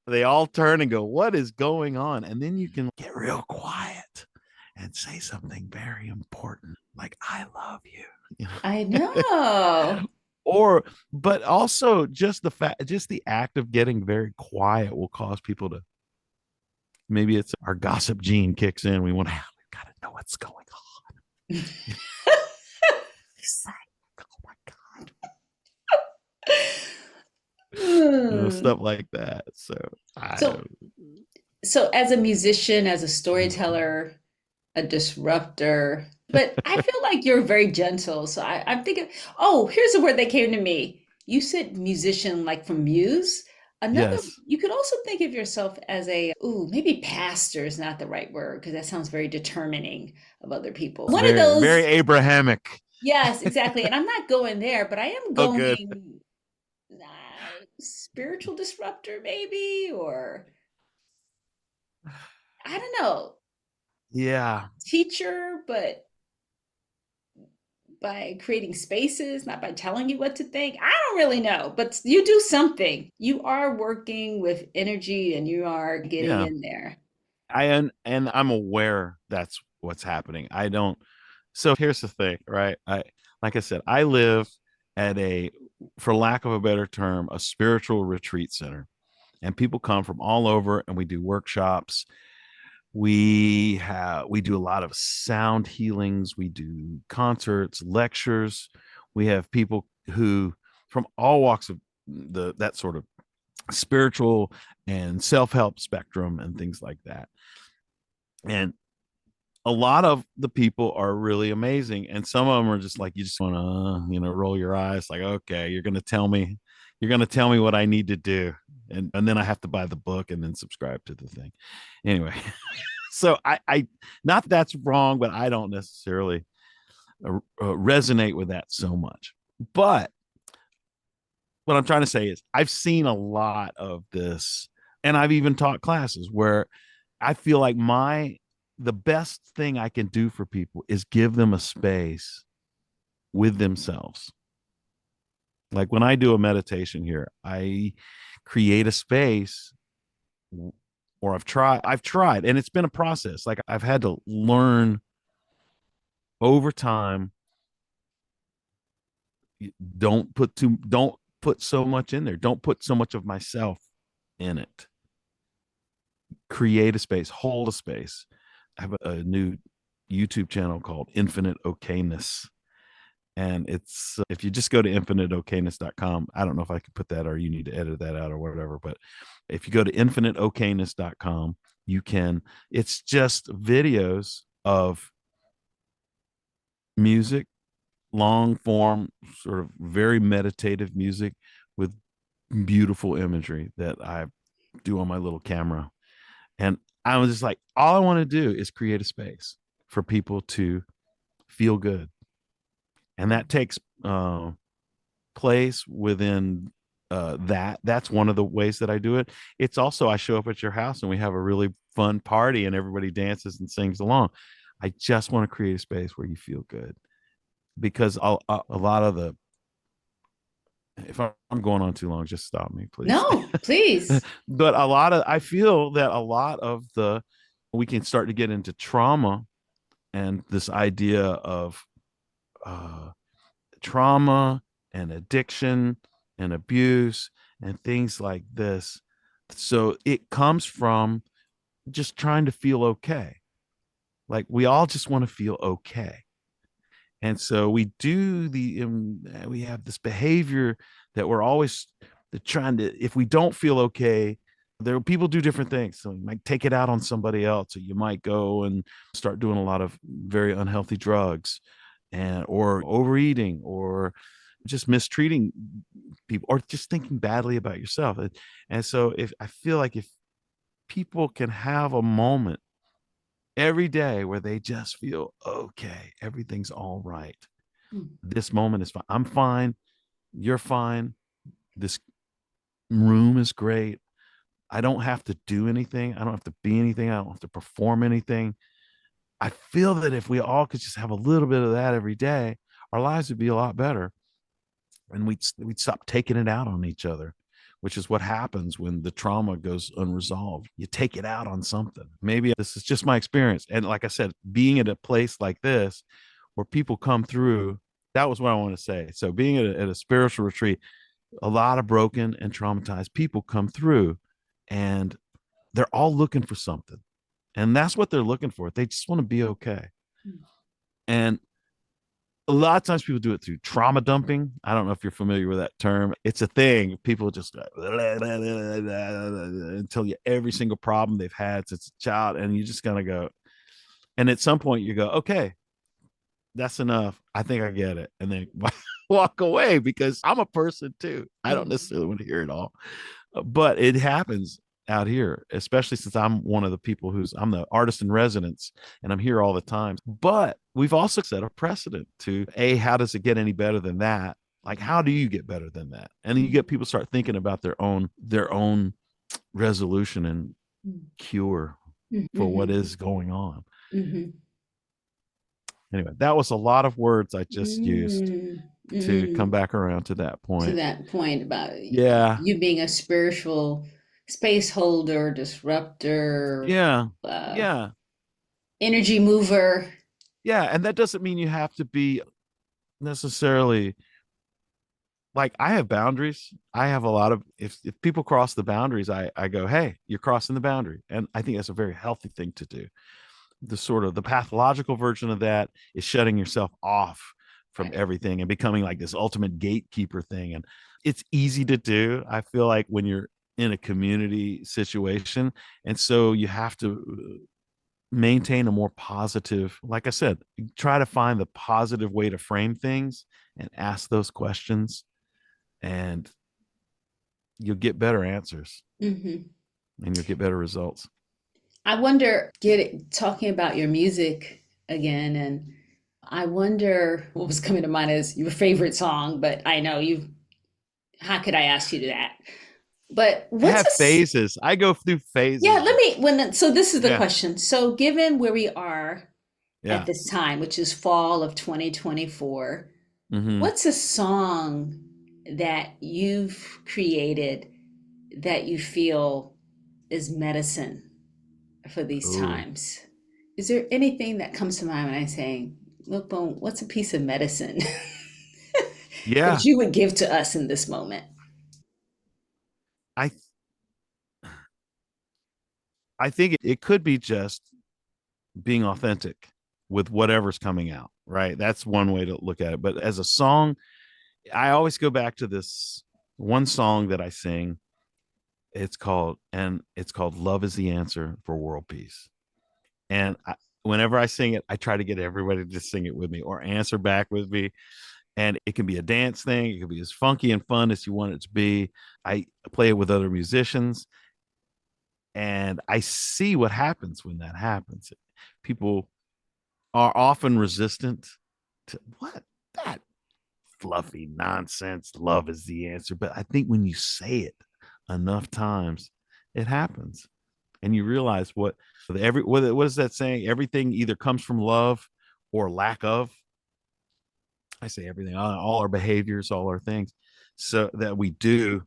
they all turn and go, "What is going on?" And then you can get real quiet and say something very important, like "I love you," you I know. know. Or, but also just the act of getting very quiet will cause people to. Maybe it's our gossip gene kicks in. We got to know what's going on. Oh my god, Hmm. stuff like that. So I So, so as a musician, as a storyteller, a disruptor, but I feel like you're very gentle. So I'm thinking, oh, here's a word that came to me. You said musician like from Muse. Another, yes, you could also think of yourself as a, ooh, maybe pastor is not the right word because that sounds very determining of other people. it's One of very very those, Abrahamic. yes, exactly. And I'm not going there, but I am Oh, good. going spiritual disruptor, maybe, or I don't know, Yeah, teacher, but by creating spaces, not by telling you what to think. I don't really know, but you do something. You are working with energy and you are getting yeah. in there. And I'm aware that's what's happening. I don't. So here's the thing, right? Like I said, I live at a, for lack of a better term, a spiritual retreat center. And people come from all over and we do workshops. We do a lot of sound healings, we do concerts, lectures. We have people who from all walks of the that sort of spiritual and self-help spectrum and things like that. And a lot of the people are really amazing, and some of them are just like, you just want to roll your eyes like, okay, you're going to tell me what I need to do, and then I have to buy the book and then subscribe to the thing anyway. So I not that that's wrong, but I don't necessarily resonate with that so much. But what I'm trying to say is I've seen a lot of this, and I've even taught classes where I feel like the best thing I can do for people is give them a space with themselves. Like when I do a meditation here, I create a space, or I've tried, and it's been a process. Like I've had to learn over time, don't put so much in there. Don't put so much of myself in it. Create a space, hold a space. I have a new YouTube channel called Infinite Okayness. And it's, if you just go to infiniteokayness.com, I don't know if I could put that or you need to edit that out or whatever, but if you go to infiniteokayness.com, you can, it's just videos of music, long form, sort of very meditative music with beautiful imagery that I do on my little camera. And I was just like, all I want to do is create a space for people to feel good. And that takes place within that's one of the ways that I do it. It's also, I show up at your house and we have a really fun party and everybody dances and sings along. I just want to create a space where you feel good, because a lot of the, if I'm going on too long, just stop me, please. No, please. But I feel that a lot of the, we can start to get into trauma and this idea of uh, trauma and addiction and abuse and things like this. So it comes from just trying to feel okay. Like we all just want to feel okay. And so we have this behavior that we're always trying to, if we don't feel okay, there people do different things. So you might take it out on somebody else, or you might go and start doing a lot of very unhealthy drugs, and or overeating, or just mistreating people, or just thinking badly about yourself. And so if I feel like if people can have a moment every day where they just feel okay, everything's all right. This moment is fine. I'm fine. You're fine. This room is great. I don't have to do anything. I don't have to be anything. I don't have to perform anything. I feel that if we all could just have a little bit of that every day, our lives would be a lot better. And we'd stop taking it out on each other, which is what happens when the trauma goes unresolved. You take it out on something. Maybe this is just my experience. And like I said, being at a place like this where people come through, that was what I want to say. So being at a spiritual retreat, a lot of broken and traumatized people come through, and they're all looking for something. And that's what they're looking for. They just want to be okay. And a lot of times people do it through trauma dumping. I don't know if you're familiar with that term. It's a thing. People just and tell you every single problem they've had since a child. And you just kind of go, and at some point you go, okay, that's enough. I think I get it. And then walk away, because I'm a person too. I don't necessarily want to hear it all, but it happens out here, especially since I'm one of the people I'm the artist in residence and I'm here all the time. But we've also set a precedent to how does it get any better than that? Like, how do you get better than that? And then you get people start thinking about their own resolution and cure for what is going on. Anyway, that was a lot of words I just used to come back around to that point. To that point about Yeah. you being a spiritual space holder, disruptor, Yeah. uh, Yeah. energy mover. Yeah, and that doesn't mean you have to be necessarily like, I have boundaries. I have a lot of, if people cross the boundaries, I go, hey, you're crossing the boundary. And I think that's a very healthy thing to do. The sort of the pathological version of that is shutting yourself off from Right. everything and becoming like this ultimate gatekeeper thing. And it's easy to do, I feel like, when you're in a community situation. And so you have to maintain a more positive, like I said, try to find the positive way to frame things and ask those questions, and you'll get better answers Hmm. and you'll get better results. I wonder, talking about your music again, and I wonder what was coming to mind is your favorite song, but I know you, how could I ask you that? But I what's have a, phases. I go through yeah, phases let of, me, so this is the yeah, question. So given where we are at yeah. this time, which is fall of 2024, Mm-hmm. what's a song that you've created that you feel is medicine for these Oh, times? Is there anything that comes to mind when I'm saying, Lipbone, what's a piece of medicine that yeah. you would give to us in this moment? I I think it could be just being authentic with whatever's coming out, right? That's one way to look at it. But as a song, I always go back to this one song that I sing. It's called Love is the Answer for World Peace. And whenever I sing it, I try to get everybody to sing it with me or answer back with me. And it can be a dance thing. It can be as funky and fun as you want it to be. I play it with other musicians, and I see what happens when that happens. People are often resistant to what, that fluffy nonsense. Love is the answer. But I think when you say it enough times, it happens, and you realize what is that saying? Everything either comes from love or lack of. I say everything, all our behaviors, all our things, so that we do,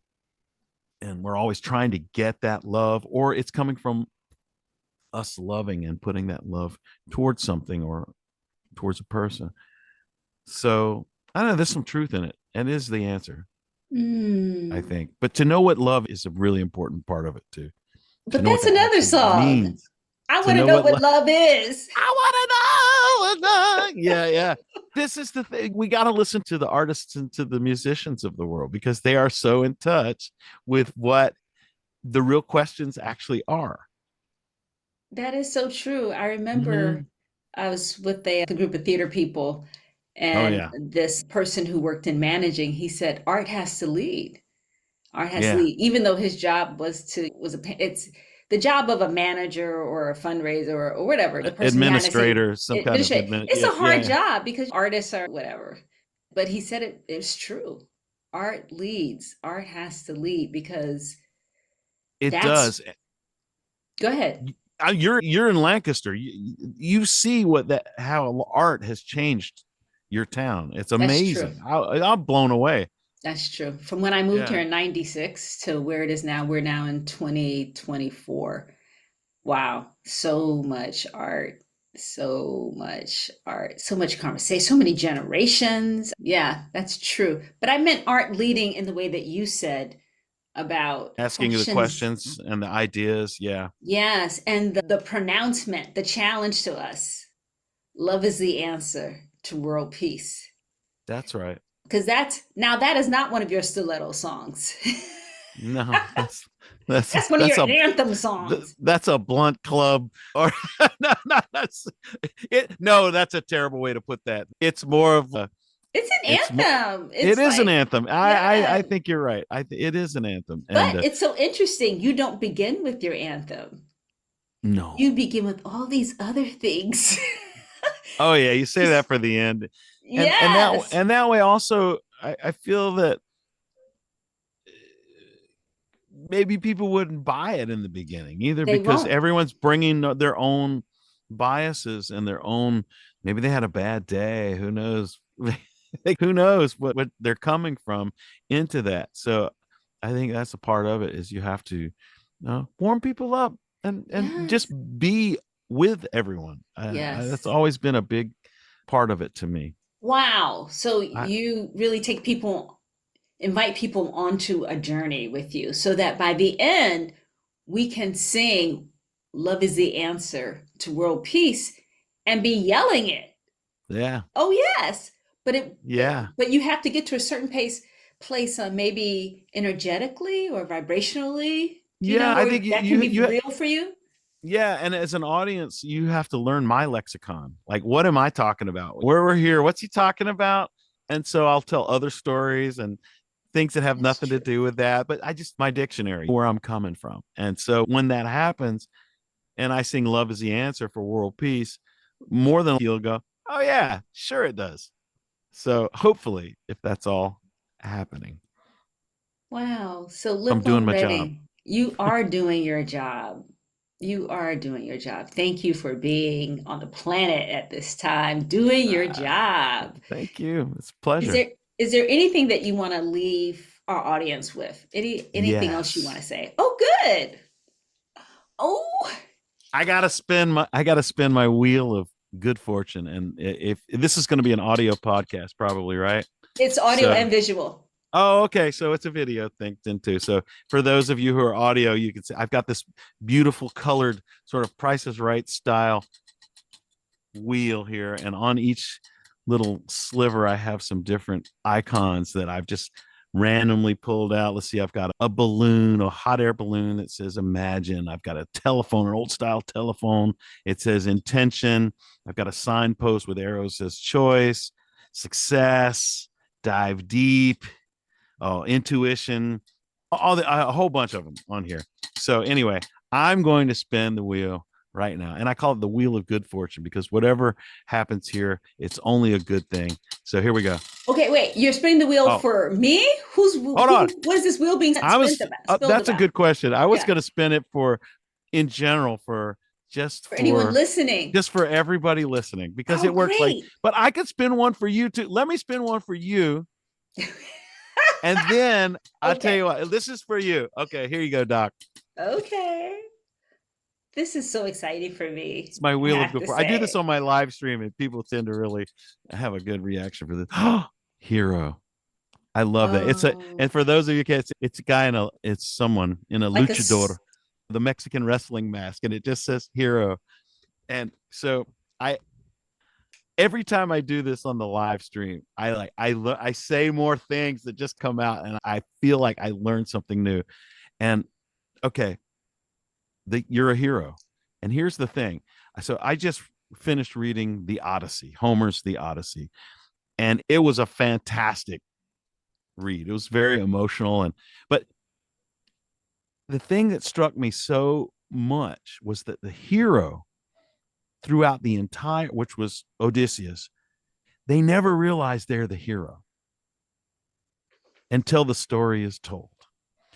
and we're always trying to get that love, or it's coming from us loving and putting that love towards something or towards a person. So I don't know, there's some truth in it, and it is the answer, I Mm. think. But to know what love is a really important part of it too. To But know what that's that another actually song. means. I To want to know know what what love is. I want to know. Yeah, yeah. This is the thing. We got to listen to the artists and to the musicians of the world, because they are so in touch with what the real questions actually are. That is so true. I remember Mm-hmm. I was with a group of theater people, Oh and yeah, this person who worked in managing, he said, art has to lead. Art has to yeah. lead, even though his job it's the job of a manager or a fundraiser or whatever, the person behind the scene. Administrator, some kind of admin. It's Yeah, a hard yeah, yeah. job because artists are whatever. But he said it's true. Art leads. Art has to lead because It that's, does. go ahead. You're in Lancaster. You see what that how art has changed your town. It's That's true. amazing. I'm blown away. That's true. From when I moved here Yeah, in 96 to where it is now, we're now in 2024. Wow. So much art. So much art. So much conversation. So many generations. Yeah, that's true. But I meant art leading in the way that you said about asking the questions. questions and the ideas. Yeah, Yes. And the pronouncement, the challenge to us. Love is the answer to world peace. that's right. Because that is not one of your stiletto songs. No, that's That's one of that's your a anthem songs. that's a blunt club, or no, no, that's it. No, that's a terrible way to put that. It's more of a, It's it's an anthem. it It's is an like, anthem. I yeah. think you're right. It is an anthem, and But it's so interesting. You don't begin with your anthem. no. You begin with all these other things. Oh yeah, you say that for the end, Yes, and that way also, I feel that maybe people wouldn't buy it in the beginning either, they because won't. everyone's bringing their own biases and their own, maybe they had a bad day, who knows. Like, who knows what they're coming from into that. So I think that's a part of it, is you have to warm people up and just Yes, be with everyone. That's yes. always been a big part of it to me. Wow. So I, you really invite people onto a journey with you so that by the end, we can sing Love is the Answer to World Peace and be yelling it. yeah, Oh, yes. But yeah, but you have to get to a certain place, maybe energetically or vibrationally, yeah. I where think that can be real for you. yeah. And as an audience, you have to learn my lexicon. Like, what am I talking about? Where we're here, what's he talking about? And so I'll tell other stories and things that have That's nothing to true. do with that. But I just, my dictionary, where I'm coming from. And so when that happens, and I sing Love is the Answer for world peace, more than he'll go, oh, yeah, sure it does. So hopefully, if that's all happening, Wow. So I'm doing Lipbone my job. Reading, you are doing your job. You are doing your job. Thank you for being on the planet at this time, doing your Uh, job. Thank you. It's a Is pleasure. there anything that you want to leave our audience with? Anything else you want to Yes. say? Oh, good. Oh, I gotta spin my wheel of good fortune. And if this is gonna be an audio podcast, probably, right? it's audio So and visual. oh, okay. So it's a video thing then too. So for those of you who are audio, you can see I've got this beautiful colored sort of Price is Right style wheel here, and on each little sliver I have some different icons that I've just randomly pulled out. Let's see, I've got a balloon, a hot air balloon that says imagine. I've got a telephone, an old style telephone, it says intention. I've got a signpost with arrows that says choice, success, dive deep, oh, intuition, a whole bunch of them on here. So anyway, I'm going to spin the wheel right now, and I call it the wheel of good fortune because whatever happens here, it's only a good thing. So here we go. Okay, wait. You're spinning the wheel Oh, for me? Who's hold on. who? What is this wheel being I spent was about? Spilled That's a about? good question. I was Yeah, going to spin it for in general for just for anyone for listening. just for everybody listening because Oh, it works like, great. but I could spin one for you too. Let me spin one for you. And then I'll tell Okay. you what, this is for you. Okay, here you go, Doc. Okay. This is so exciting for me, It's my I wheel of have good to fortune. I do this say. on my live stream, and people tend to really have a good reaction for this. Hero. I love that. It's a Oh, and for those of you kids, it's a guy in a it's someone in a like luchador, the Mexican wrestling mask, and it just says hero. And so I every time I do this on the live stream, I say more things that just come out, and I feel like I learned something new. And okay, you're a hero. And here's the thing. So I just finished reading the Odyssey, Homer's The Odyssey, and it was a fantastic read. It was very emotional, and but the thing that struck me so much was that the hero throughout the entire, which was Odysseus, they never realize they're the hero until the story is told.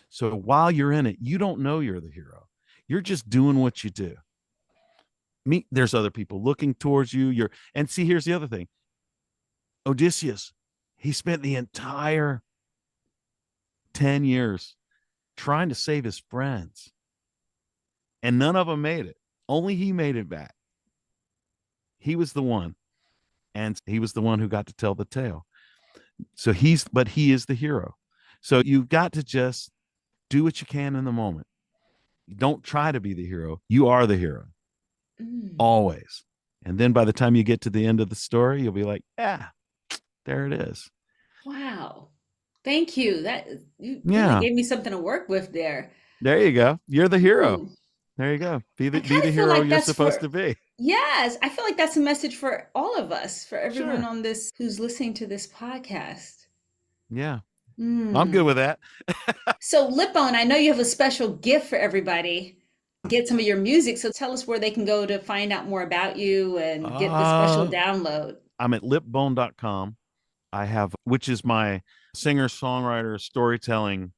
So while you're in it, you don't know you're the hero. You're just doing what you do. There's other people looking towards you. And see, here's the other thing. Odysseus, he spent the entire 10 years trying to save his friends, and none of them made it. Only he made it back. He was the one, and he was the one who got to tell the tale. So but he is the hero. So you've got to just do what you can in the moment. Don't try to be the hero. You are the hero mm, always. And then by the time you get to the end of the story, you'll be like, yeah, there it is. wow. Thank you. That you really Yeah, gave me something to work with there. there you go. You're the hero. Ooh, There you go. I Be kind the of feel hero like you're that's supposed for, to be. yes, I feel like that's a message for all of us, for everyone Sure. on this who's listening to this podcast. Yeah. I'm good Hmm. with that. So, Lipbone, I know you have a special gift for everybody. Get some of your music. So, tell us where they can go to find out more about you and get the special Uh, download. I'm at lipbone.com. I have, which is my singer, songwriter, storytelling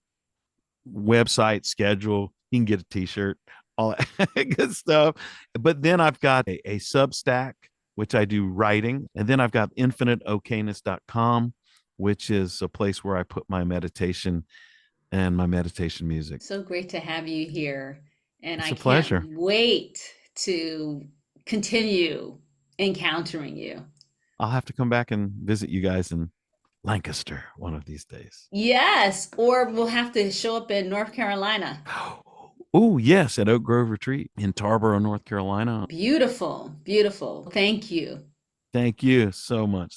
website schedule. You can get a t-shirt, all that good stuff. But then I've got a Substack, which I do writing. And then I've got infiniteokayness.com, which is a place where I put my meditation and my meditation music. So great to have you here. And It's I a pleasure. can't wait to continue encountering you. I'll have to come back and visit you guys in Lancaster one of these days. Yes, or we'll have to show up in North Carolina. Oh, yes, at Oak Grove Retreat in Tarboro, North Carolina. Beautiful, beautiful. Thank you. Thank you so much.